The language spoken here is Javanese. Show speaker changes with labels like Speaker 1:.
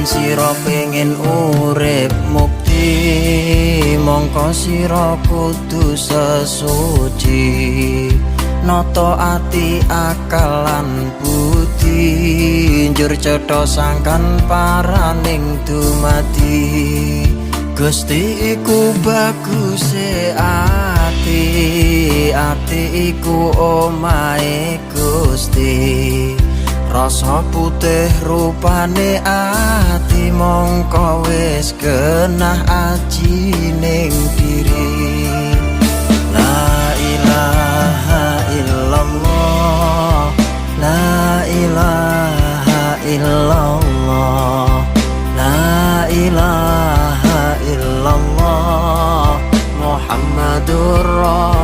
Speaker 1: sira pengen urip mukti, mongko sira kudu sesuci. Noto ati akal lan budi, njur cetha sangkan paraning dumadi. Gusti iku baguse ati, ati iku omahe Gusti. Rasa putih rupane ati, mongko wis genah aji ning diri. La ilaha illallah, la ilaha illallah, la ilaha illallah, Muhammadur Rasulullah.